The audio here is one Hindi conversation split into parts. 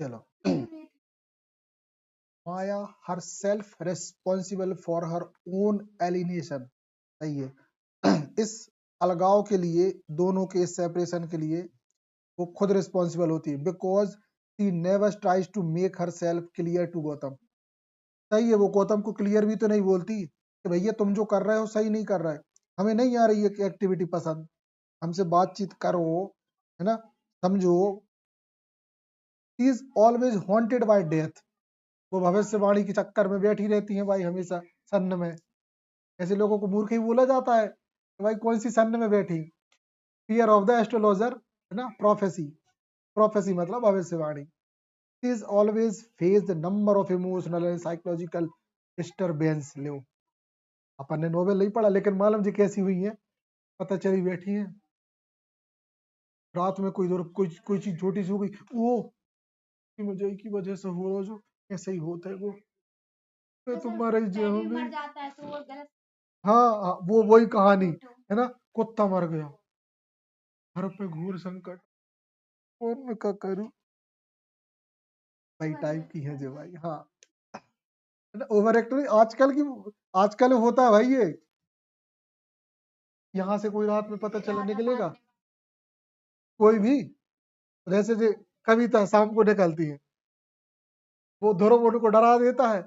चलो Maya herself responsible for her own alienation, सही है। इस अलगाव के लिए, दोनों के सेपरेशन के लिए वो खुद रिस्पॉन्सिबल होती है, because she never tries to make herself clear to Gautam. सही है, वो गौतम को क्लियर भी तो नहीं बोलती कि भैया तुम जो कर रहे हो सही नहीं कर रहे, हमें नहीं आ रही है कि एक्टिविटी पसंद, हमसे बातचीत करो, है ना, समझो। She is always haunted bye death, वो भविष्यवाणी के चक्कर में बैठी रहती है भाई हमेशा सन्न में। ऐसे लोगों को मूर्ख ही बोला जाता है कि भाई कौन सी सन्न में बैठी। फियर ऑफ द एस्ट्रोलॉजर, है ना, प्रोफेसी, प्रोफेसी मतलब भविष्यवाणी। She is always face the number of emotional and psychological disturbance. लो, अपन ने नोवेल नहीं पढ़ा लेकिन मालूम जी कैसी हुई है, पता चली बैठी है रात में कोई कोई चीज छोटी सी हो गई, वो कि मुझे की वजह से हो रहा, जो ऐसे ही होता है वो, मैं तुम्हारे जो होंगी। हाँ हाँ, वो वही कहानी है ना, कुत्ता मर गया, घर पे घोर संकट, और मैं क्या करूं, भाई टाइप की है जो भाई। हाँ, ओवर एक्टिंग आजकल की, आजकल होता है भाई ये। यहाँ से कोई रात में पता चला निकलेगा, कोई भी, जैसे जो कविता शाम को निकलती है, वो ध्रुव उनको डरा देता है,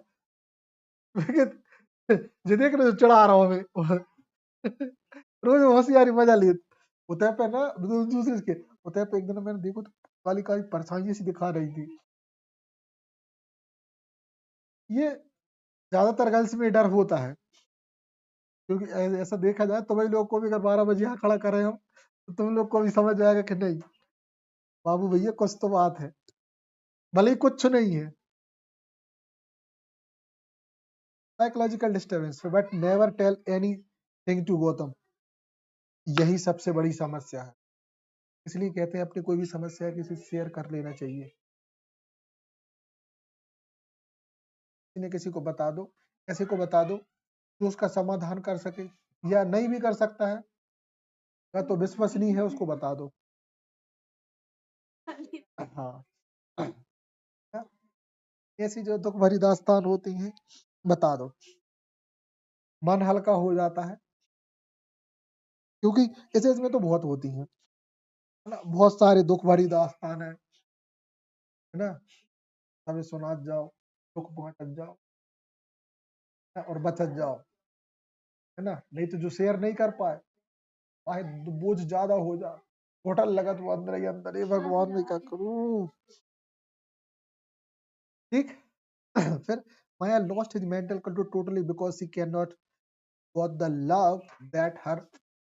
लेकिन जो देख रहे हो चढ़ा रहा हूँ मैं रोज होशियारी मजा लिए होता है पे ना, दूसरे के होता है पे। एक दिन मैंने देखो तो काली काली परेशानी सी दिखा रही थी। ये ज्यादातर गर्ल्स में डर होता है, क्योंकि ऐसा देखा जाए तो भाई लोग को भी अगर 12 बजे यहाँ खड़ा करें हम, तो तुम लोग को भी समझ आएगा कि नहीं बाबू भैया कुछ तो बात है, भले ही कुछ नहीं है। Psychological disturbance, but never tell anything to Gautam, यही सबसे बड़ी समस्या है। इसलिए कहते हैं अपनी कोई भी समस्या है किसी से शेयर कर लेना चाहिए, किसी न किसी को बता दो, ऐसे को बता दो जो उसका समाधान कर सके, या नहीं भी कर सकता है या तो विश्वसनीय है उसको बता दो। हाँ, ऐसी जो दुख भरी दास्तान होती है बता दो, मन हल्का हो जाता है, क्योंकि इस एज में तो बहुत होती है ना, बहुत सारे दुख भरी दास्तान है ना, हमें सुना जाओ, दुख बांटत जाओ, है ना, और बचत जाओ, है ना, नहीं तो जो शेयर नहीं कर पाए चाहे बोझ ज्यादा हो जाए, होटल लगा तो अंदर ही अंदर, ये भगवान में क्या करूं। ठीक फिर Maya lost his mental control totally because she can not got the love that her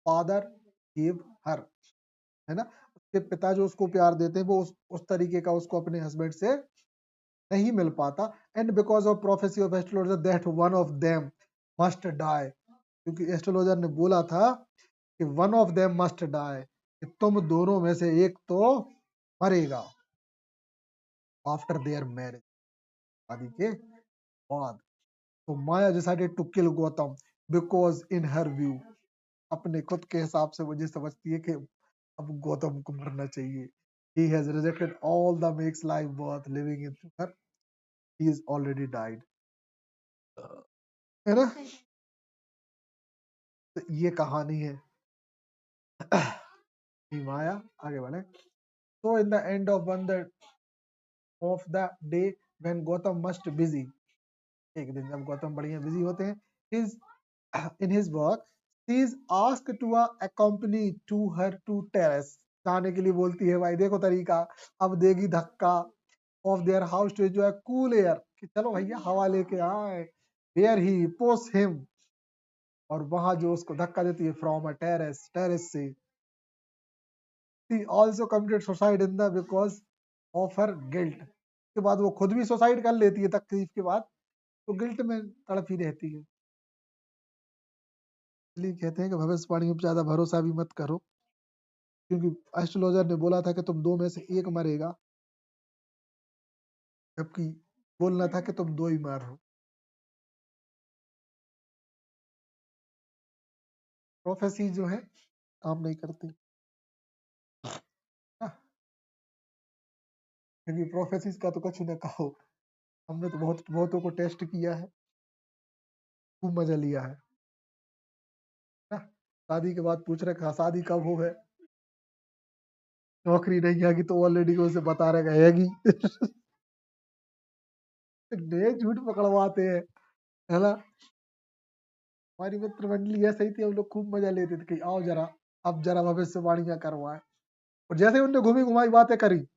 father give her, है ना, उसके पिता जो उसको प्यार देते हैं वो उस तरीके का उसको अपने हस्बैंड से नहीं मिल पाता। And because of prophecy of astrologer that one of them must die, क्योंकि एस्ट्रोलॉजर ने बोला था कि one of them must die, कि तुम दोनों में से एक तो मरेगा आफ्टर देयर मैरिज, शादी के बाद। तो Maya decided to kill Gautam because in her view, अपने खुद के हिसाब से मुझे समझती है कि अब गौतम को मरना चाहिए। He has rejected all that makes life worth living in her. He is already died. है ना, तो ये कहानी है कि माया आगे बढ़े। So in the end of the day when Gautam must busy, एक दिन जब गौतम बढ़िया बिजी होते हैं, his in his work, she is asked to accompany to her to terrace, जाने के लिए बोलती है, भाई देखो तरीका, अब देगी धक्का, of their house to enjoy cool air, कि चलो भैया हवा लेके आए, वेयर ही पोस्ट हिम, और वहां जो उसको धक्का देती है फ्रॉम अ टेरेस, टेरेस से। She also committed suicide in the because of her guilt, के बाद वो खुद भी सुसाइड कर लेती है तकलीफ के बाद, तो गिल्ट में तड़पी रहती है। इसलिए कहते हैं कि भविष्यवाणी में ज्यादा भरोसा भी मत करो, क्योंकि एस्ट्रोलॉजर ने बोला था कि तुम दो में से एक मरेगा, जबकि बोलना था कि तुम दो ही मार हो। प्रोफेसी जो है काम नहीं करती। क्योंकि प्रोफेसिस का तो कुछ न कहो, हमने तो बहुतों को टेस्ट किया है, खूब मजा लिया है ना। शादी के बाद पूछ रहे कहा शादी कब हो है, नौकरी नहीं आएगी तो ऑलरेडी उसे बता रहे रहेगी। नए झूठ पकड़वाते हैं, है ना। हमारी मित्र मंडली ऐसे ही थी, हम लोग खूब मजा लेते थे कि आओ जरा, अब जरा भविष्यवाणियां करवाए। और जैसे उनने घूमी घुमाई बातें करी,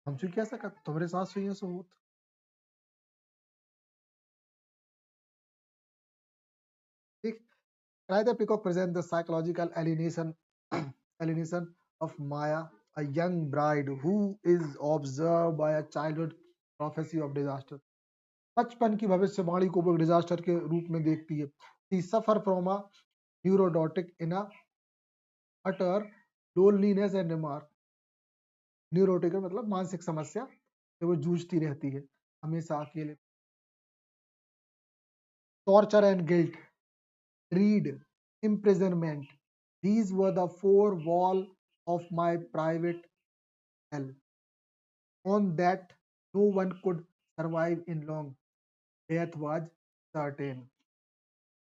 हमसे कैसा कर तुम्हारे साथ सही है सबूत। ठीक। Try the peacock present the psychological alienation alienation of Maya, a young bride who is observed by a childhood prophecy of disaster. बचपन की भविष्यवाणी को वो डिजास्टर के रूप में देखती है। She suffer from a neurotic in a utter loneliness and remark. Neurotic मतलब मानसिक समस्या से वो जूझती रहती है हमेशा अकेले। Torture and guilt, greed, imprisonment. These were the four walls of my private hell. On that no one could survive in long. Death was certain.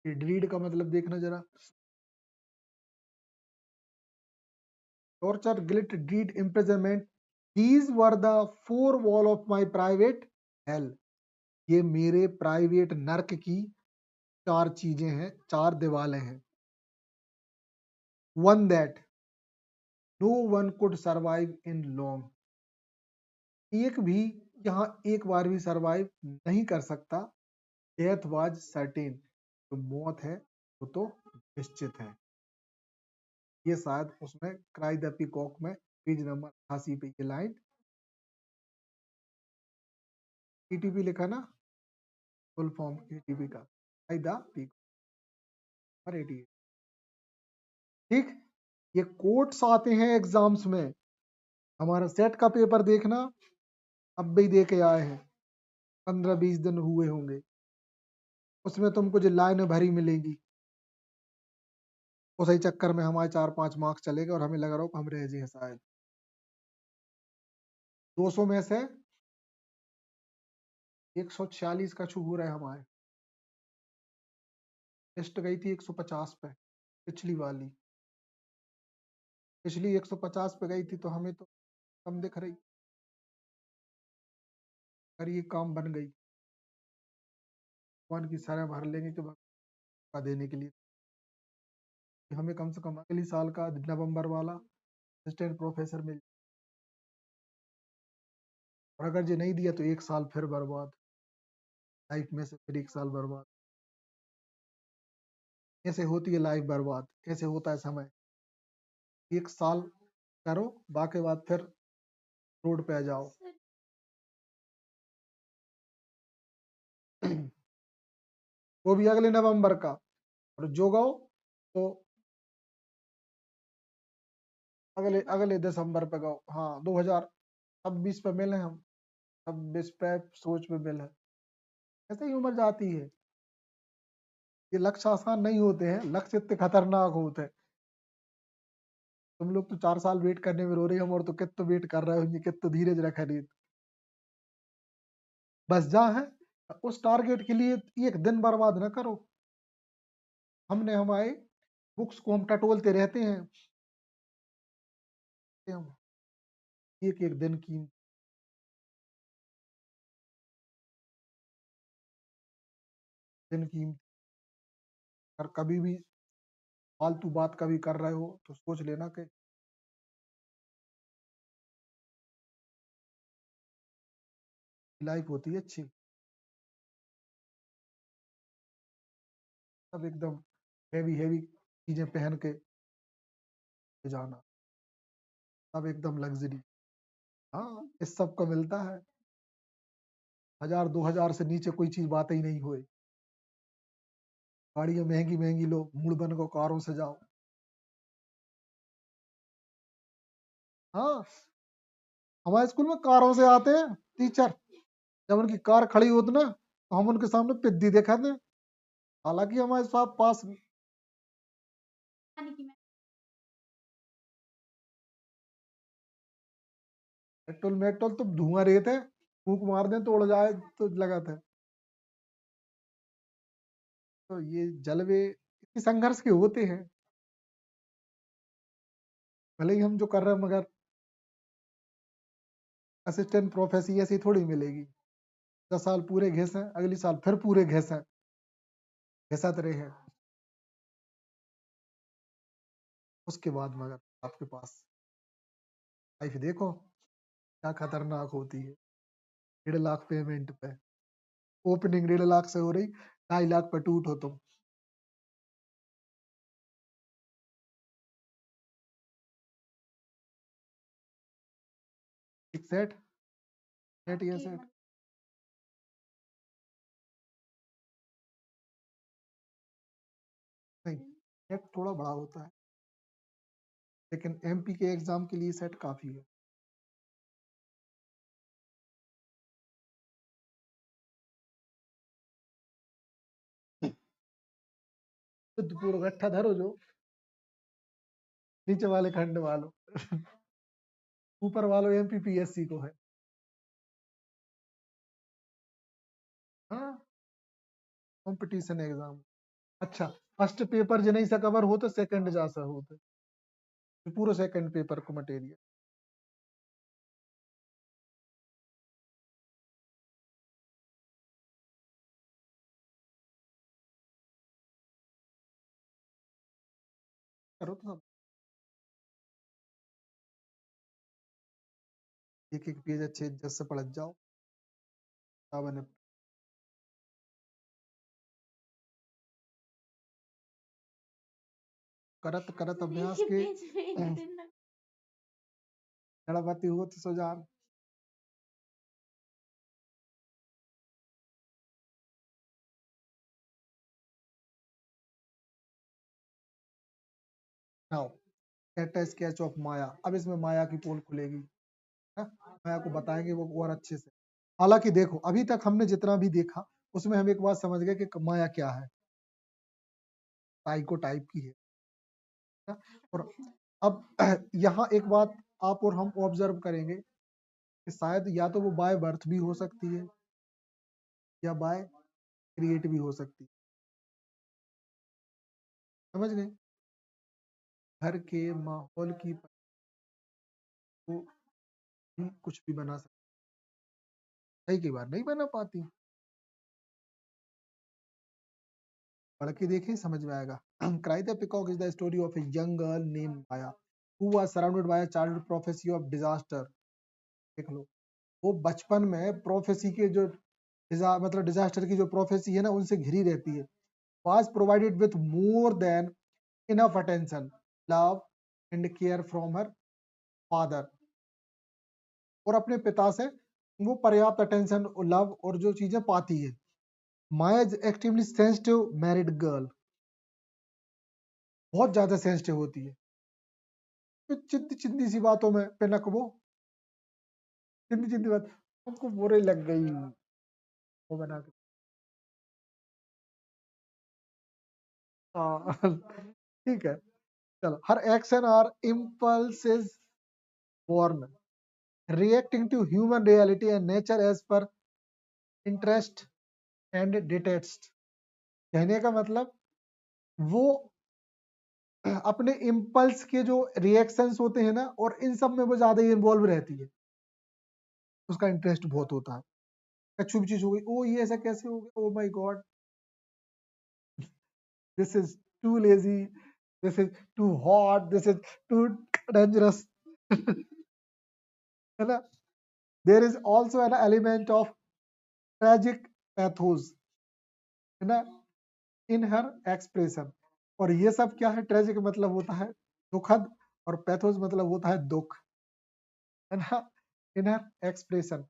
ये greed का मतलब देखना जरा। Torture, guilt, greed, imprisonment. These were the four walls of my private hell. ये मेरे प्राइवेट नर्क की चार चीजें हैं, चार दीवारें हैं। One that no one could survive in long. एक भी यहाँ एक बार भी सरवाइव नहीं कर सकता। डेथ वाज सर्टेन, जो मौत है वो तो निश्चित है। ये शायद उसमें क्राई द पीकॉक में पेज नंबर 88 पे ये लाइन टीटीपी लिखा ना, फुल फॉर्म टीटीपी का क्राई द पीकॉक 88। ठीक। ये कोट्स आते हैं एग्जाम्स में। हमारा सेट का पेपर देखना, अब भी दे के आए हैं, 15-20 दिन हुए होंगे। उसमें तुमको जो लाइनें भरी मिलेगी, उसी चक्कर में हमारे 4-5 मार्क्स चले गए और हमें लग रहा हो कि हम रह जी हैं शायद। 200 में से 146 का छू हो रहा है हमारे। टेस्ट गई थी 150 पे, पिछली वाली, पिछली 150 पे गई थी, तो हमें तो कम दिख रही। अगर ये काम बन गई, भगवान की सराह भर लेंगे कि का देने के लिए कि हमें कम से कम अगली साल का नवंबर वाला असिस्टेंट प्रोफेसर मिल। और अगर ये नहीं दिया तो एक साल फिर बर्बाद, लाइफ में से फिर एक साल बर्बाद। ऐसे होती है लाइफ बर्बाद, ऐसे होता है समय। एक साल करो, बाकी बात फिर रोड पे आ जाओ। वो भी अगले नवंबर का। और जो गाओ तो अगले अगले दिसंबर पे गाओ। हाँ, 2026 पे मिले हम, 26 पे सोच पे मिले। ऐसे ही उम्र जाती है। ये लक्ष्य आसान नहीं होते हैं, लक्ष्य इतने खतरनाक होते हैं। तुम लोग तो 4 साल वेट करने में रो रहे, हम और तो कितना वेट कर रहे हो, कितना धीरज रखा नहीं। बस जा है, उस टारगेट के लिए एक दिन बर्बाद ना करो। हमने हमारे बुक्स को हम टटोलते रहते हैं, हम एक एक दिन की और कभी भी फालतू बात कभी कर रहे हो तो सोच लेना कि लाइफ होती है अच्छी। सब एकदम हैवी हैवी चीजें पहन के जाना, सब एकदम लग्जरी। हाँ, इस सब को मिलता है। 1000-2000 से नीचे कोई चीज बात ही नहीं हुई। गाड़ियां महंगी महंगी लो, मूड बन को कारों से जाओ। हाँ, हमारे स्कूल में कारों से आते हैं टीचर। जब उनकी कार खड़ी होती ना, तो हम उनके सामने पिद्दी दिखाते हैं। हालांकि हमारे साथ पास पेट्रोल मेट्रोल तो धुआं रेत है, फूंक मार दें तो उड़ जाए तो लगा था। तो ये जलवे इतने संघर्ष के होते हैं, भले ही हम जो कर रहे हैं, मगर असिस्टेंट प्रोफेसर ऐसी थोड़ी मिलेगी। 10 साल पूरे घिसे, अगली साल फिर पूरे घिसे, घिसत रहे हैं। उसके बाद मगर आपके पास लाइफ देखो क्या खतरनाक होती है। 1.5 लाख पेमेंट पे, ओपनिंग 1.5 लाख से हो रही, 2.5 लाख पे टूट हो तुम। एक सेट सेट ये सेट नहीं, सेट थोड़ा बड़ा होता है, लेकिन एमपी के एग्जाम के लिए सेट काफी है। शुद्ध पूर्व गट्ठा धरो जो नीचे वाले खंड वालों, ऊपर वालों एमपीपीएससी को है। हाँ, कंपटीशन एग्जाम। अच्छा, फर्स्ट पेपर जो नहीं सा कवर हो तो सेकंड जा सा हो तो पूरा सेकंड पेपर को मटेरियल। करो तो सब, एक एक पेज अच्छे इज्जत से पढ़ जाओ, क्या बने। करत करत अभ्यास के गणपति हो तो सुजान। Now get a sketch of Maya. अब इसमें माया की पोल खुलेगी, है? माया को बताएंगे वो और अच्छे से। हालांकि देखो अभी तक हमने जितना भी देखा उसमें हम एक बात समझ गए कि माया क्या है, साइको टाइप की है। और अब यहाँ एक बात आप और हम ऑब्जर्व करेंगे कि शायद या तो वो बाय बर्थ भी हो सकती है या बाय क्रिएट भी हो सकती है। समझ गए? घर के माहौल की को भी कुछ भी बना सकती है, कई बार नहीं बना पाती। पढ़ के देखें समझ में आएगा। Cry the peacock is the story of a young girl name Maya who was surrounded by a childhood prophecy of disaster. देख लो, वो बचपन में प्रोफेसी के जो मतलब डिजास्टर की जो प्रोफेसी है ना उनसे घिरी रहती है। was provided with more than enough attention, love and care from her father। और अपने पिता से वो पर्याप्त अटेंशन, लव और जो चीजें पाती है। Maya is extremely sensitive married girl, बहुत ज्यादा सेंसिटिव होती है। तो चिंती चिंती सी बातों में पिनक वो, चिंती चिंती बात हमको बुरे लग गई वो बना के। हाँ, ठीक है। चलो, her action or impulses born reacting to human reality and nature as per interest and detached। कहने का मतलब वो अपने इम्पल्स के जो रिएक्शंस होते हैं ना और इन सब में वो ज्यादा ही इन्वॉल्व रहती है, उसका इंटरेस्ट बहुत होता है। कच्छू भी चीज हो गई, ओ ये ऐसा कैसे हो गया, oh my god, this is too lazy, this is too hot, this is too dangerous. है ना? There is also an element of tragic pathos, है ना, इन हर एक्सप्रेशन। और ये सब क्या है, ट्रेजिक मतलब होता है दुखद और पैथोस मतलब होता है दुख, है ना। In her expression,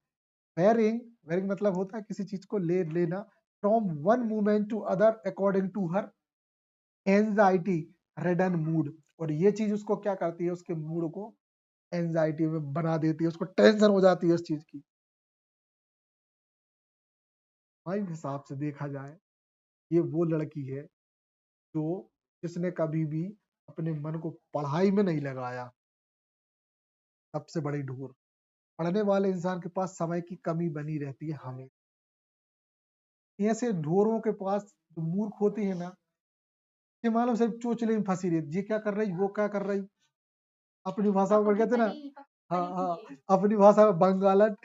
varying, varying मतलब होता है किसी चीज को ले लेना, from one moment to other according to her anxiety ridden mood. और ये चीज उसको क्या करती है, उसके मूड को एंजाइटी में बना देती है, उसको टेंशन हो जाती है उस चीज की। भाई हिसाब से देखा जाए ये वो लड़की है जो, जिसने कभी भी अपने मन को पढ़ाई में नहीं लगाया, सबसे बड़ी ढूंढ। पढ़ने वाले इंसान के पास समय की कमी बनी रहती है हमें। ऐसे ढोरों के पास जो मूर्ख होती है ना, ये मालूम सिर्फ चोचले में फंसी रहती, ये क्या कर रही, वो क्या कर रही, अपनी भाषा में कहते ना, हाँ हाँ, अपनी भाषा में बंगालन।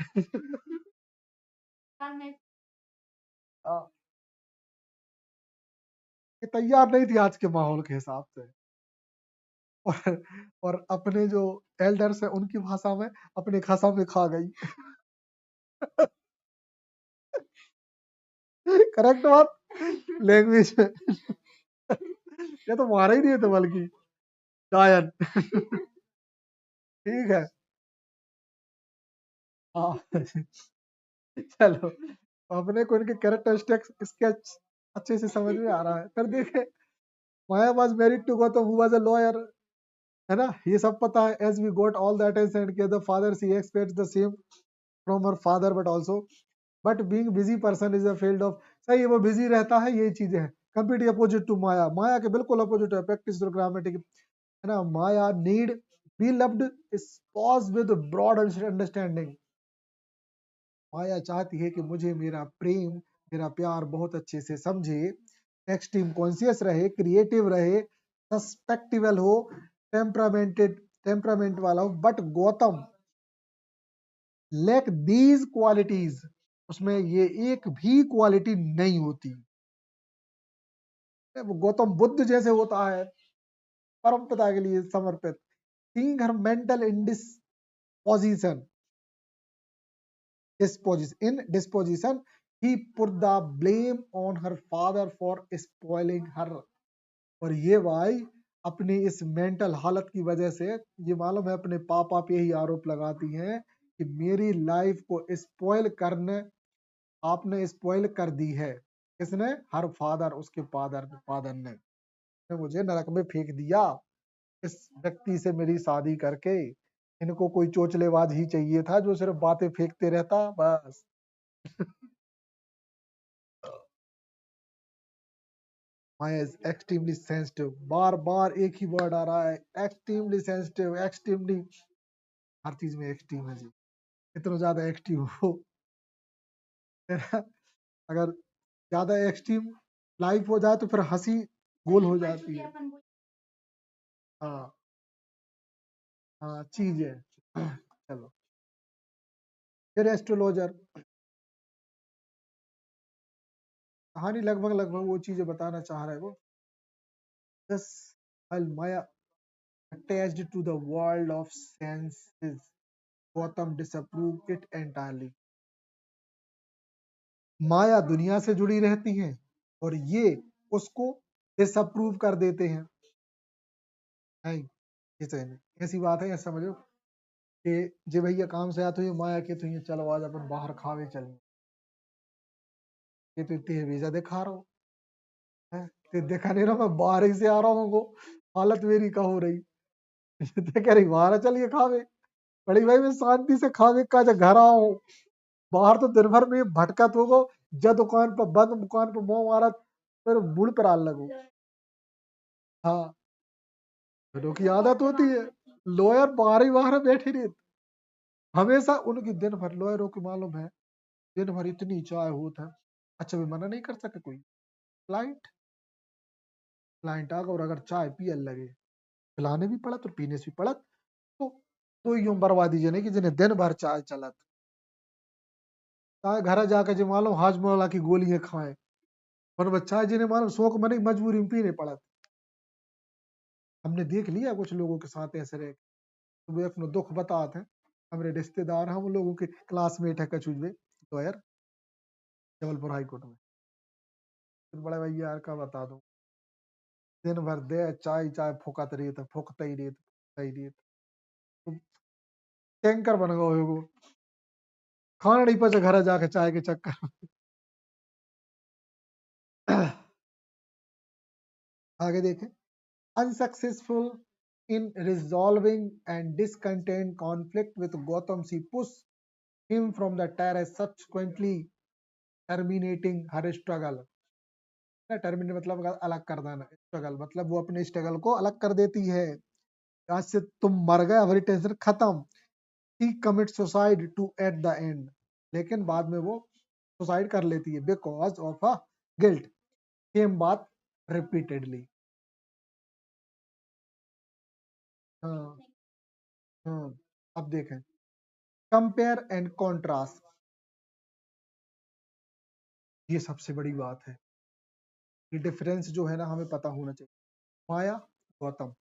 हाँ, ये तैयार नहीं थी आज के माहौल के हिसाब से। और और अपने जो एल्डर्स है उनकी भाषा में अपने खासा में खा गई। करेक्ट बात, लैंग्वेज में। ये तो मारा ही नहीं थे बल्कि शायद। ठीक है। हाँ। चलो, अपने को इनके कैरेक्टरिस्टिक्स स्केच अच्छे से समझ में आ रहा है। फिर देखे, Maya was married to Gautam who was a lawyer, है ना, ये सब पता है। As we got all the attention के the father she expects the same from her father but also, but being busy person is a field of, सही है, वो बिजी रहता है, यही चीजें हैं। Completely opposite to Maya, Maya के बिल्कुल अपोजिट है, प्रैक्टिस ग्रामेटिक, है ना। Maya need be loved spouse with broad understanding, Maya चाहती है कि मुझे मेरा प्रेम, मेरा प्यार बहुत अच्छे से समझे, एक्सट्रीम कॉन्शियस रहे, क्रिएटिव रहे, सस्पेक्टिवल हो, टेम्परामेंट वाला हो, but Gautam lack these qualities, उसमें ये एक भी क्वालिटी नहीं होती। वो गौतम बुद्ध जैसे होता है, परम पिता के लिए समर्पित। Seeing her mental indisposition, in disposition, he put the blame on her father for spoiling her, और ये भाई अपनी इस मेंटल हालत की वजह से, ये मालूम है, अपने पापा पे ही आरोप लगाती हैं कि मेरी लाइफ को स्पॉइल करने, आपने स्पॉइल कर दी है। किसने? हर फादर, उसके फादर ने मुझे नरक में फेंक दिया इस व्यक्ति से मेरी शादी करके। इनको कोई चोचलेबाज ही चाहिए था जो सिर्फ बातें फेंकते रहता बस। माया इज एक्सट्रीमली सेंसिटिव, बार बार एक ही वर्ड आ रहा है, एक्सट्रीमली सेंसिटिव, एक्सट्रीमली, हर चीज में एक्सट्रीम है जी। इतना ज्यादा एक्सट्रीम हो, अगर ज्यादा एक्सट्रीम लाइफ हो जाए तो फिर हंसी गोल हो जाती है। हाँ हाँ, चीज है। चलो, फिर एस्ट्रोलॉजर, कहानी लगभग लगभग वो चीजें बताना चाह रहे हैं वो। Thus, while Maya attached to the world of senses, Gautam disapproved it entirely. माया दुनिया से जुड़ी रहती हैं और ये उसको डिसअप्रूव कर देते हैं। नहीं, ये तो नहीं, ऐसी बात है, ऐसा समझो कि जे भैया काम से आते हुए माया के, तो ये चलो आज अपन बाहर खावे चलें, ये तो इतने वीजा दिखा रहा हूँ, है ते देखा नहीं रहा, मैं बाहर ही से आ रहा हूँ को, हालत मेरी का हो रही। ते कह रही बाहर चलिए खावे, बड़ी भाई मैं शांति से खावे का जब घर आओ, बाहर तो दिन भर में भटकत होगो, जब दुकान पर बंद, दुकान पर मोह मारा, फिर बुढ़ पर आल लगो। हाँ, लोगों की आदत होती है, लॉयर बाहर ही बाहर बैठे रहे, हमेशा उनकी दिन भर, लॉयरों की मालूम है, दिन भर इतनी चाय होता है। अच्छा, भी मना नहीं कर सके कोई, क्लाइंट, क्लाइंट आकर और अगर चाय पिए लगे, पिलाने भी पड़त और पीने से भी पड़त, तो यूं बर्बादी जने की जिन्हें दिन भर चाय चलत, चाहे घर जाकर जो मालूम हाजमोला की गोलियां खाए, पर बच्चा है जिन्हें मालूम शौक मनी मजबूरी में पीने पड़त। हमने देख लिया कुछ लोगों के साथ ऐसे रहे, तो वे अपना दुख बताते हैं। हमारे रिश्तेदार, हम लोगों के क्लासमेट है कछुए लॉयर, जबलपुर हाई कोर्ट में। फिर बड़े भैया यार का बता दो, दिन भर दे चाय चाय फुकत रही तो फुकता ही रही, फुकता ही रही, तो टैंकर बन गए हो, खाना नहीं पचा घर जाके चाय के चक्कर में। आगे देखें, unsuccessful in resolving and discontent conflict with Gautam, she pushed him from the terrace, subsequently terminating her struggle. Terminate मतलब अलग कर देना, स्ट्रगल मतलब वो अपने स्ट्रगल को अलग कर देती है। आज से तुम मर गए, हमारी टेंशन खत्म। She commit suicide to at the end, लेकिन बाद में वो सुसाइड कर लेती है because of a guilt. Same बात रिपीटेडली। हाँ हाँ। अब देखें, कंपेयर एंड कॉन्ट्रास्ट, ये सबसे बड़ी बात है। ये डिफरेंस जो है ना हमें पता होना चाहिए। माया, गौतम,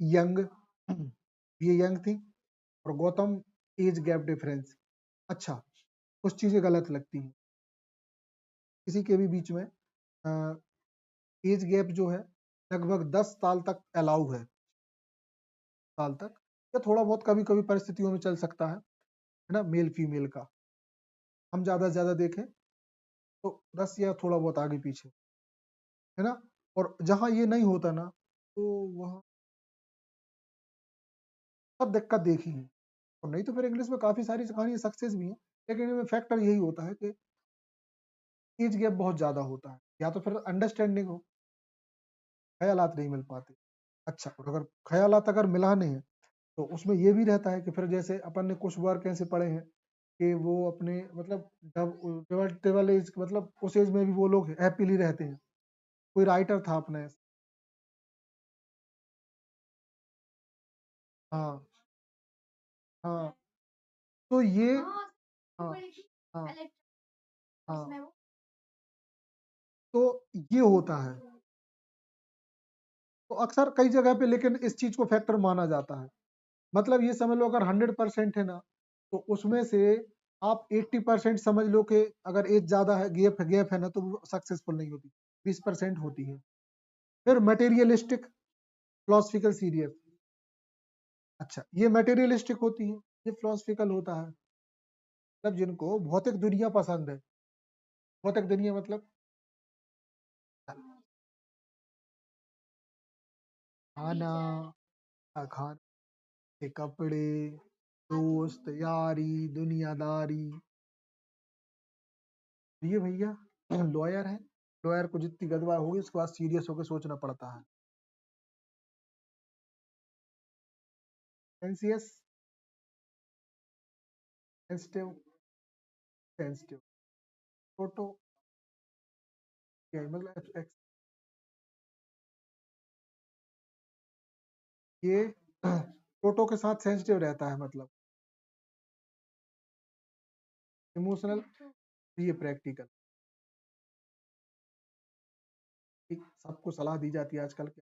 यंग, ये यंग थी, और गौतम एज गैप डिफरेंस। अच्छा, कुछ चीजें गलत लगती हैं किसी के भी बीच में। एज गैप जो है लगभग 10 साल तक अलाउ है, साल तक, या थोड़ा बहुत कभी कभी परिस्थितियों में चल सकता है ना, मेल फीमेल का। हम ज्यादा से ज्यादा देखें तो 10 या थोड़ा बहुत आगे पीछे, है ना। और जहां ये नहीं होता ना, तो वहाँ सब दिक्कत देखी है। और नहीं तो फिर इंग्लिश में काफी सारी कहानियां सक्सेस भी हैं, लेकिन इनमें फैक्टर यही होता है कि एज गैप बहुत ज्यादा होता है, या तो फिर अंडरस्टैंडिंग हो, ख्यालात नहीं मिल पाते। अच्छा, और अगर ख्यालात अगर मिलाने हैं तो उसमें ये भी रहता है कि फिर जैसे अपन ने कुछ वर्क ऐसे पढ़े हैं कि वो अपने मतलब जब डेवलपेबल एज, मतलब उस एज में भी वो लोग हैप्पीली रहते हैं। कोई राइटर था अपने। हाँ हाँ। तो ये, हाँ हाँ हाँ, तो ये होता है। तो अक्सर कई जगह पे लेकिन इस चीज को फैक्टर माना जाता है। मतलब ये समझ लो अगर 100% है ना, तो उसमें से आप 80% समझ लो कि अगर एज ज्यादा है, गैप गैप है ना, तो वो सक्सेसफुल नहीं होती, 20% होती है। फिर मटेरियलिस्टिक फिलोसफिकल सीरियस। अच्छा, ये मटेरियलिस्टिक होती है, ये फिलोसफिकल होता है। मतलब जिनको भौतिक दुनिया पसंद है, भौतिक दुनिया मतलब खाना, खाने के कपड़े, दोस्त यारी, दुनियादारी। ये भैया लॉयर है, लॉयर को जितनी गदवा होगी उसके बाद सीरियस होकर सोचना पड़ता है। सेंसियस, सेंसिटिव, सेंसिटिव, टोटो, क्या है? मतलब ये टोटो के साथ सेंसिटिव रहता है, मतलब इमोशनल, ये प्रैक्टिकल। सबको सलाह दी जाती है आजकल के,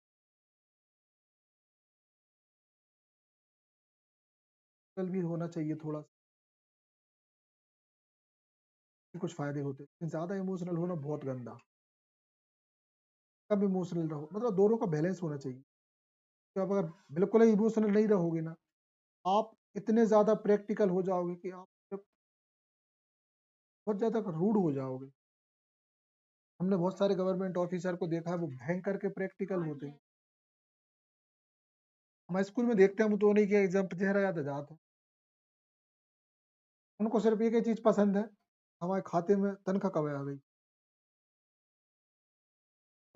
कल भी होना चाहिए थोड़ा सा, कुछ फायदे होते हैं, लेकिन ज्यादा इमोशनल होना बहुत गंदा। कब इमोशनल रहो, मतलब दोनों का बैलेंस होना चाहिए। तो आप अगर बिल्कुल ही इमोशनल नहीं रहोगे ना, आप इतने ज्यादा प्रैक्टिकल हो जाओगे कि आप बहुत ज्यादा रूड हो जाओगे। हमने बहुत सारे गवर्नमेंट ऑफिसर को देखा है, वो भयंकर के प्रैक्टिकल होते हैं। हमारे स्कूल में देखते हैं हम, तो नहीं किया एग्जाम पे चेहरा याद आ जाता है। उनको सिर्फ एक ही चीज पसंद है, हमारे खाते में तनख्वाह कब आ गई।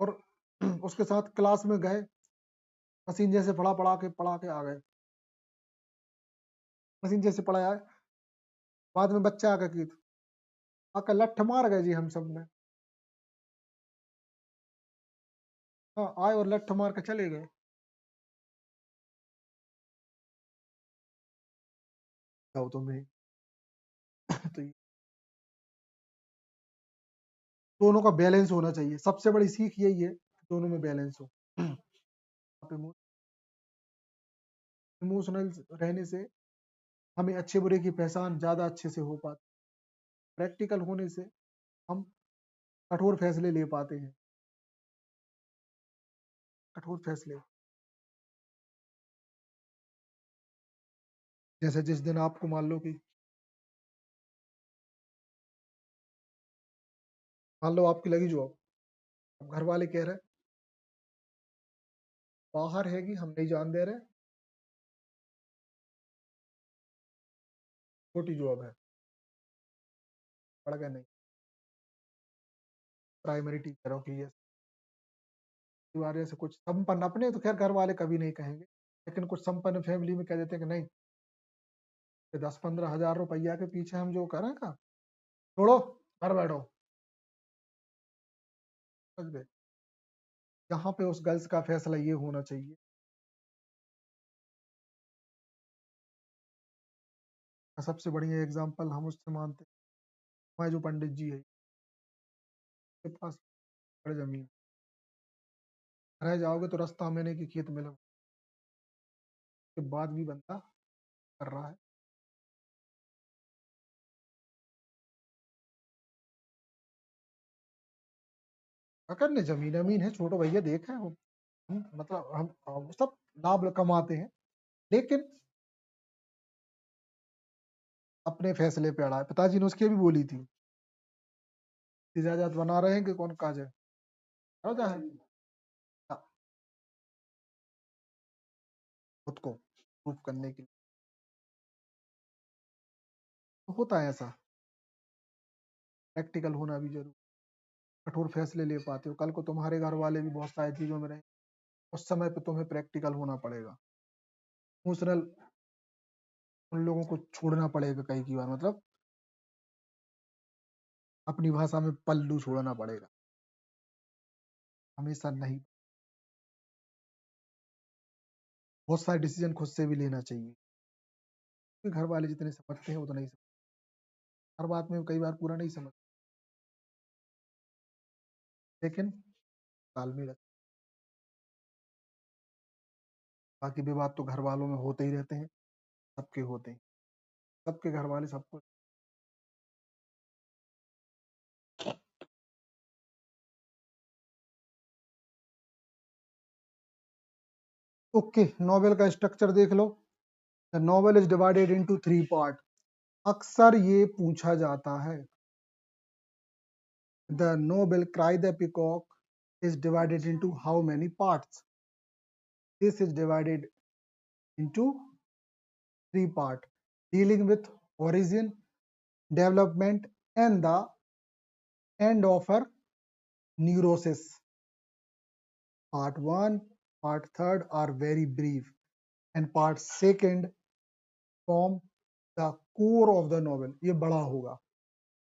और उसके साथ क्लास में गए, मशीन जैसे पढ़ा के आ गए, मशीन जैसे पढ़ाया। बाद में बच्चा आकर की आकर लठ मार गए जी हम सब में। हाँ, आए और लठ मार के चले गए। जाओ तुम्हें तो दोनों का बैलेंस होना चाहिए, सबसे बड़ी सीख यही है, दोनों में बैलेंस हो। आप इमोशनल रहने से हमें अच्छे बुरे की पहचान ज्यादा अच्छे से हो पाती, प्रैक्टिकल होने से हम कठोर फैसले ले पाते हैं, कठोर फैसले। जैसे जिस दिन आपको मान लो कि, मान लो आपकी लगी जॉब, अब घर वाले कह रहे हैं बाहर है कि हम नहीं जान दे रहे, छोटी जॉब है, पड़ गया नहीं, प्राइमरी टीचर हो कि ये परिवार से कुछ संपन्न, अपने तो खैर घर वाले कभी नहीं कहेंगे, लेकिन कुछ संपन्न फैमिली में कह देते हैं कि नहीं, ये 10-15 हजार रुपया के पीछे हम जो करें का, छोड़ो, घर बैठो, समझ गए। यहाँ पे उस गर्ल्स का फैसला ये होना चाहिए। सबसे बढ़िया एग्जाम्पल हम उससे मानते हैं, हमारे जो पंडित जी है के पास बड़ी जमीन, रह जाओगे तो रास्ता मैंने की खेत मिला के बाद भी बंदा कर रहा है। अगर जमीन अमीन है छोटो भैया, देख है वो, मतलब हम सब लाभ कमाते हैं, लेकिन अपने फैसले पे अड़ा है। पिताजी ने उसकी भी बोली थी, इजाजत बना रहे हैं कि कौन काज है, राजा है। हाँ, खुद को प्रूफ करने के लिए तो होता है ऐसा, प्रैक्टिकल होना भी जरूरी, कठोर फैसले ले पाते हो, कल को तुम्हारे घर वाले भी बहुत सारी चीजों में रहे, उस समय पे तुम्हें प्रैक्टिकल होना पड़ेगा, इमोशनल उन लोगों को छोड़ना पड़ेगा कई की बार, मतलब अपनी भाषा में पल्लू छोड़ना पड़ेगा, हमेशा नहीं। बहुत सारे डिसीजन खुद से भी लेना चाहिए, क्योंकि घर वाले जितने समझते हैं उतना ही समझते हैं। हर बात में कई बार पूरा नहीं समझ, लेकिन तालमेल रख, बाकी विवाद तो घर वालों में होते ही रहते हैं, सबके होते हैं, सबके घर वाले सबको। ओके, नॉवेल का स्ट्रक्चर देख लो। The novel is divided into 3 part. अक्सर ये पूछा जाता है, the novel cry the peacock is divided into how many parts? This is divided into 3 parts, dealing with origin, development, and the end of her neurosis. Part 1, part 3 are very brief, and part 2 form the core of the novel. ये बड़ा होगा।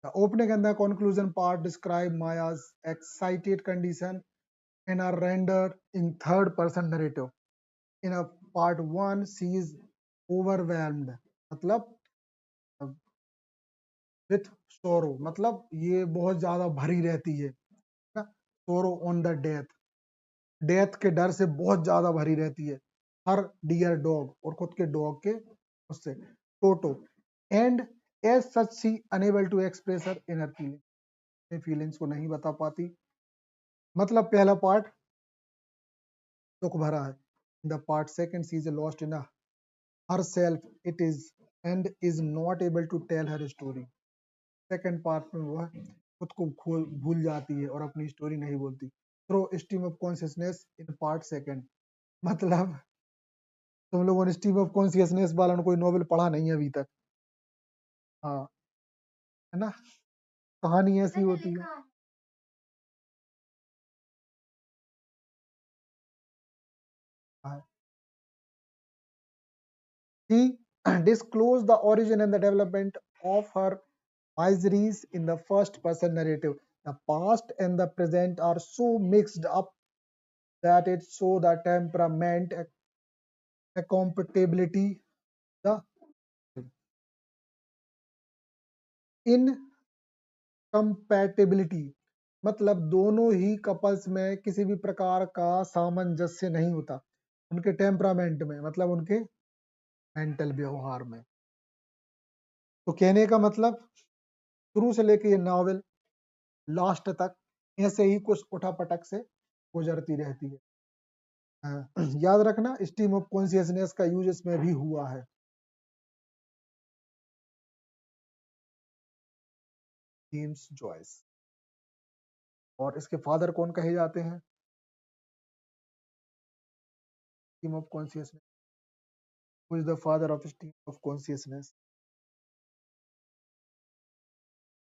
The opening and the conclusion part describe Maya's excited condition and are rendered in third person narrative. In a part 1, she is overwhelmed, मतलब विथ सोरो, मतलब ये बहुत ज्यादा भरी रहती है, सोरो ऑन द डेथ, डेथ के डर से बहुत ज्यादा भरी रहती है, हर डियर डॉग और खुद के डॉग के उससे, Toto, and as such she unable to express her inner feeling, feelings को नहीं बता पाती। मतलब पहला पार्ट दुख भरा है, the part second she is lost in herself it is and is not able to tell her story. Second part में वह खुद को भूल जाती है और अपनी स्टोरी नहीं बोलती, through stream of consciousness in part second. मतलब तुम लोगों ने स्ट्रीम ऑफ कॉन्शियसनेस वाला कोई नॉवेल पढ़ा नहीं है अभी तक, हाँ, है ना, कहानी ऐसी होती है। हाँ, he disclosed the origin and the development of her miseries in the first person narrative. The past and the present are so mixed up that it shows the temperament, a compatibility, the incompatibility, मतलब दोनों ही कपल्स में किसी भी प्रकार का सामंजस्य नहीं होता, उनके टेम्परामेंट में, मतलब उनके मेंटल व्यवहार में। तो कहने का मतलब शुरू से लेके ये नॉवेल लास्ट तक ऐसे ही कुछ उठापटक से गुजरती रहती है। याद रखना, स्ट्रीम ऑफ कॉन्शियसनेस का यूज इसमें भी हुआ है। जेम्स जॉयस, और इसके फादर कौन कहे जाते हैं stream of consciousness? Who is the father of stream of consciousness?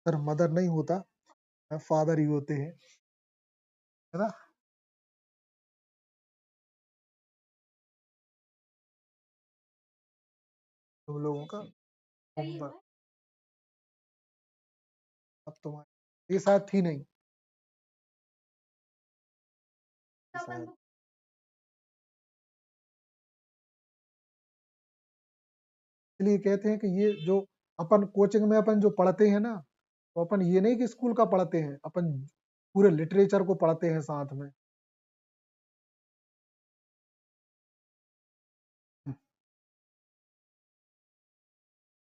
Sir mother नहीं होता, फादर ही होते हैं, है ना। तुम लोगों का अब तुम्हारी ये शायद थी नहीं शायद। इसलिए कहते हैं कि ये जो अपन कोचिंग में अपन जो पढ़ते हैं ना, तो अपन ये नहीं कि स्कूल का पढ़ते हैं, अपन पूरे लिटरेचर को पढ़ते हैं साथ में।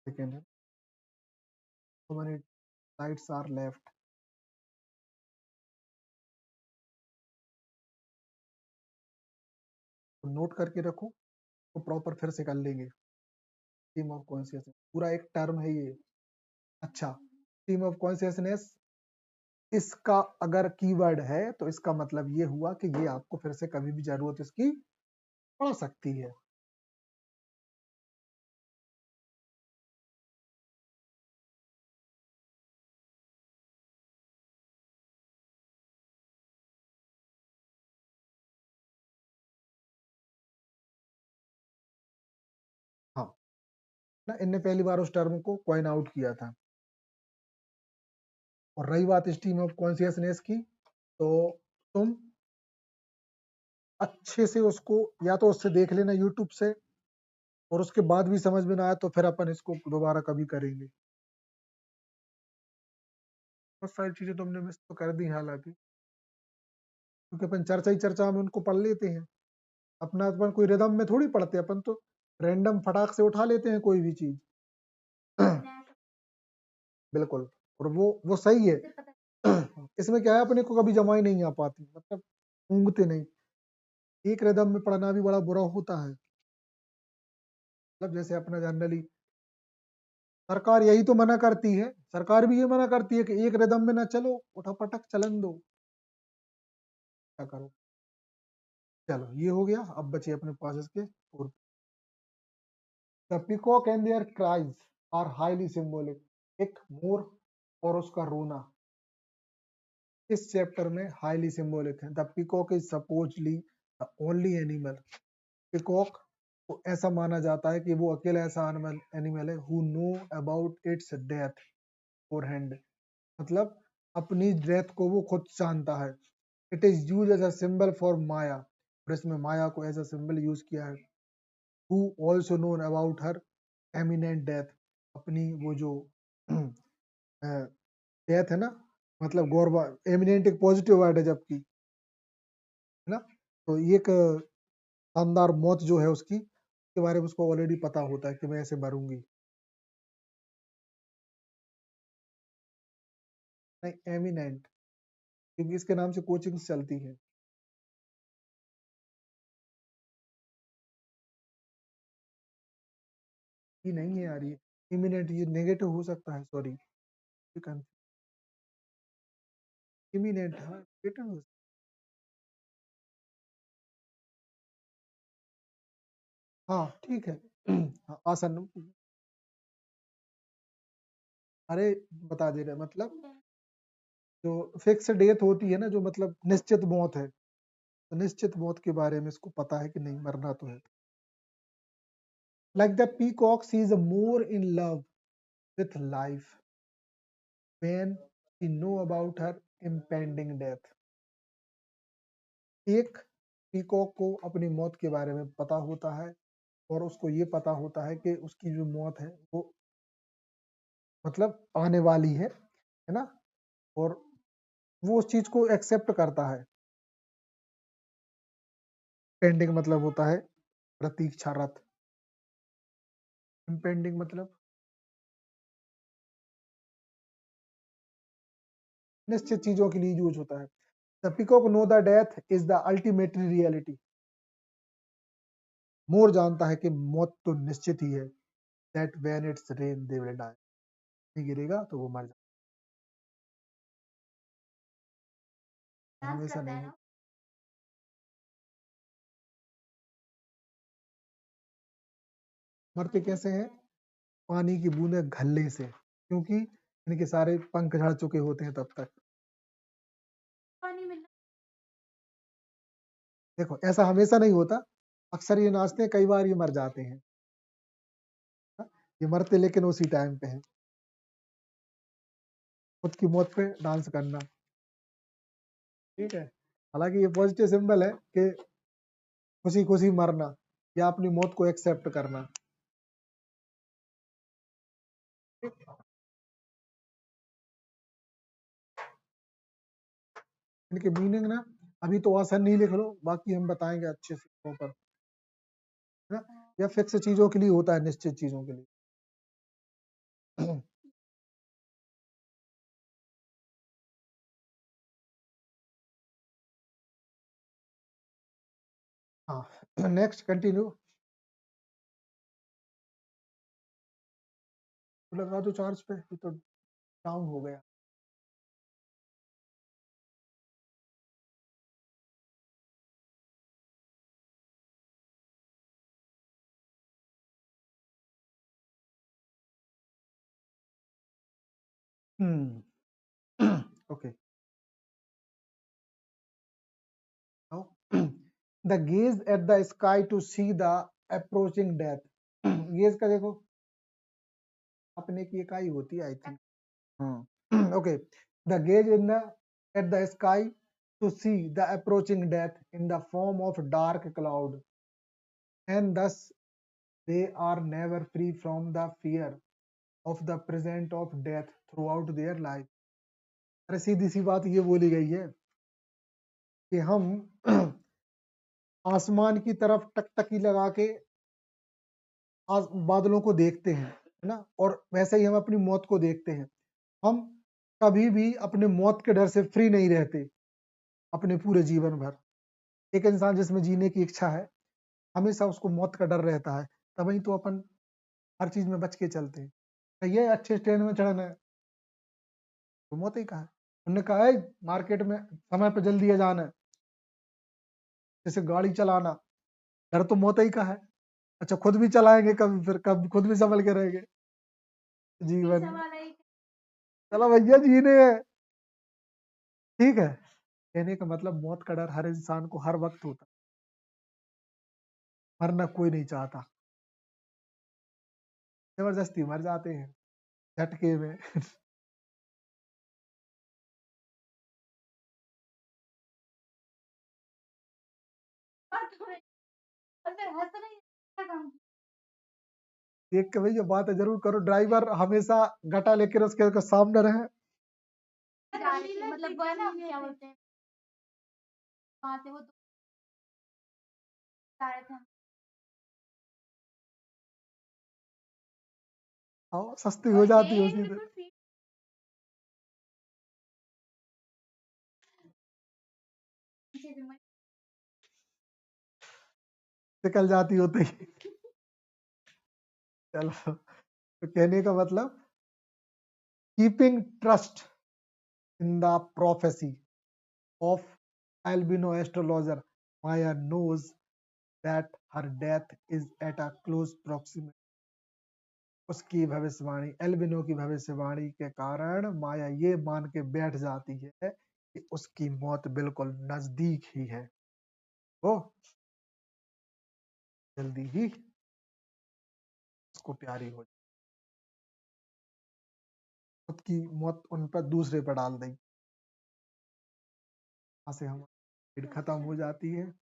सेकेंड है, so many sides are left। तो नोट करके रखो, तो प्रॉपर फिर से कर लेंगे। स्ट्रीम ऑफ कॉन्शियसनेस पूरा एक टर्म है ये। अच्छा, स्ट्रीम ऑफ कॉन्शियसनेस, इसका अगर कीवर्ड है तो इसका मतलब ये हुआ कि ये आपको फिर से कभी भी जरूरत इसकी पड़ सकती है। हाँ ना, इनने पहली बार उस टर्म को कॉइन आउट किया था। और रही बात स्ट्रीम ऑफ कॉन्शियसनेस की, तो तुम अच्छे से उसको या तो उससे देख लेना यूट्यूब से, और उसके बाद भी समझ में ना आया तो फिर अपन इसको दोबारा कभी करेंगे। बहुत सारी चीजें तुमने मिस तो कर दी हालांकि, क्योंकि अपन चर्चा ही चर्चा में उनको पढ़ लेते हैं। अपना अपन कोई रिदम में थोड़ी पढ़ते, अपन तो रैंडम फटाक से उठा लेते हैं कोई भी चीज। बिल्कुल, और वो सही है। इसमें क्या है, अपने को कभी जमा ही नहीं आ पाती, मतलब ऊँगते नहीं। एक रिदम में पढ़ना भी बड़ा बुरा होता है। मतलब जैसे अपना जनरली सरकार यही तो मना करती है, सरकार भी ये मना करती है कि एक रिदम में ना चलो, उठा-पटक चलन दो। क्या करो? चलो ये हो गया, अब बचे अपने पास इसके और the peacock and their cries are highly symbolic. एक मोर और उसका रोना इस चैप्टर में हाईली सिंबॉलिक है। The peacock is supposedly the only animal, peacock को ऐसा माना जाता है कि वो अकेला ऐसा एनिमल एनिमल है who know about its death और हैंड, मतलब अपनी डेथ को वो खुद जानता है। It is use as a symbol for Maya, और इसमें माया को एज अ सिंबल यूज किया है। Who also known about her eminent death, अपनी वो जो डेथ है ना, मतलब गौरवा, एमिनेंट एक पॉजिटिव वर्ड है जबकि, है ना, तो ये एक शानदार मौत जो है उसकी के बारे में उसको ऑलरेडी पता होता है कि मैं ऐसे मरूंगी। नहीं, एमिनेंट, क्योंकि इसके नाम से कोचिंग चलती है। ये नहीं है यार, ये इमिनेंट ये नेगेटिव हो सकता है, सॉरी। इमिनेंट, हाँ नेगेटिव हो। हाँ ठीक है। हाँ, आसन, अरे बता दे रहे मतलब जो फिक्स डेथ होती है ना, जो मतलब निश्चित मौत है, तो निश्चित मौत के बारे में इसको पता है कि नहीं मरना तो है। Like the peacock sees more in love with life when she know about her impending death. एक पीकॉक को अपनी मौत के बारे में पता होता है, और उसको ये पता होता है कि उसकी जो मौत है वो मतलब आने वाली है ना, और वो उस चीज को एक्सेप्ट करता है। पेंडिंग मतलब होता है प्रतीक्षारत, इम्पेंडिंग मतलब निश्चित चीजों के लिए यूज होता है। The peacock know the death is the ultimate reality, मोर जानता है कि मौत तो निश्चित ही है। That when it's rain they will die, नहीं गिरेगा तो वो मर जाएगा, हमेशा नहीं। मरते कैसे हैं? पानी की बूंदे घल्ले से, क्योंकि इनके सारे पंख झड़ चुके होते हैं तब तक। देखो ऐसा हमेशा नहीं होता, अक्सर ये नाचते हैं, कई बार ये मर जाते हैं। ये मरते लेकिन उसी टाइम पे है। खुद की मौत पे डांस करना, ठीक है। हालांकि ये पॉजिटिव सिंबल है कि खुशी खुशी मरना या अपनी मौत को एक्सेप्ट करना। इनके मीनिंग ना अभी तो आसान नहीं लिख लो, बाकी हम बताएंगे अच्छे से प्रॉपर, है ना। या फिक्स चीजों के लिए होता है, निश्चित चीजों के लिए। हाँ, नेक्स्ट कंटिन्यू। लगा दो चार्ज पे, ये तो डाउन हो गया। Okay. Now, the gaze at the sky to see the approaching death. Gauge का देखो, अपने की इकाई होती है आई थिंक। हाँ, okay. The gauge in the at the sky to see the approaching death in the form of dark cloud, and thus they are never free from the fear of the presence of death throughout their life. अरे सीधी सी बात ये बोली गई है कि हम आसमान की तरफ टकटकी लगा के बादलों को देखते हैं, है ना, और वैसे ही हम अपनी मौत को देखते हैं। हम कभी भी अपने मौत के डर से फ्री नहीं रहते अपने पूरे जीवन भर। एक इंसान जिसमें जीने की इच्छा है, हमेशा उसको मौत का डर रहता है, तभी तो अपन हर चीज में बच के चलते हैं। तो ये अच्छे ट्रेन में चढ़ना है तो मौत ही कहा है। उन्होंने कहा है मार्केट में समय पे जल्दी आ जाना है, जैसे गाड़ी चलाना, डर तो मौत ही का है। अच्छा खुद भी चलाएंगे कभी, फिर कभी खुद भी संभल के रहेंगे जीवन में। चलो भैया जीने हैं, ठीक है। कहने का मतलब मौत का डर हर इंसान को हर वक्त होता है, मरना कोई नहीं चाहता, जबरदस्ती मर जाते हैं झटके में। देख के भैया बात है जरूर करो, ड्राइवर हमेशा घटा लेकर उसके सामने रहे। मतलब वो है ना क्या बोलते हैं, वहां से वो हाँ, सस्ती हो जाती है उसी से, निकल जाती होती। चलो, तो कहने का मतलब keeping trust in the prophecy of albino astrologer Maya knows that her death is at a close proximity. उसकी भविष्यवाणी, एल्बिनो की भविष्यवाणी के कारण माया ये मान के बैठ जाती है कि उसकी मौत बिल्कुल नजदीक ही है, वो जल्दी ही उसको प्यारी हो जाए। खुद की मौत उन पर दूसरे पर डाल देगी, वहां से हम खत्म हो जाती है।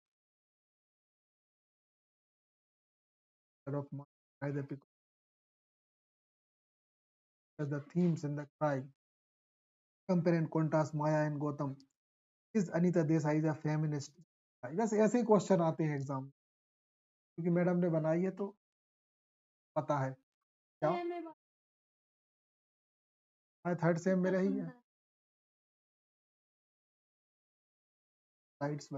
The themes in the cry compare and contrast Maya and Gautam. Is Anita Desai a feminist? बस ऐसे ही क्वेश्चन आते हैं एग्जाम, क्योंकि मैडम ने बनाई है तो पता है क्या। थर्ड सेम में रही है, राइट्स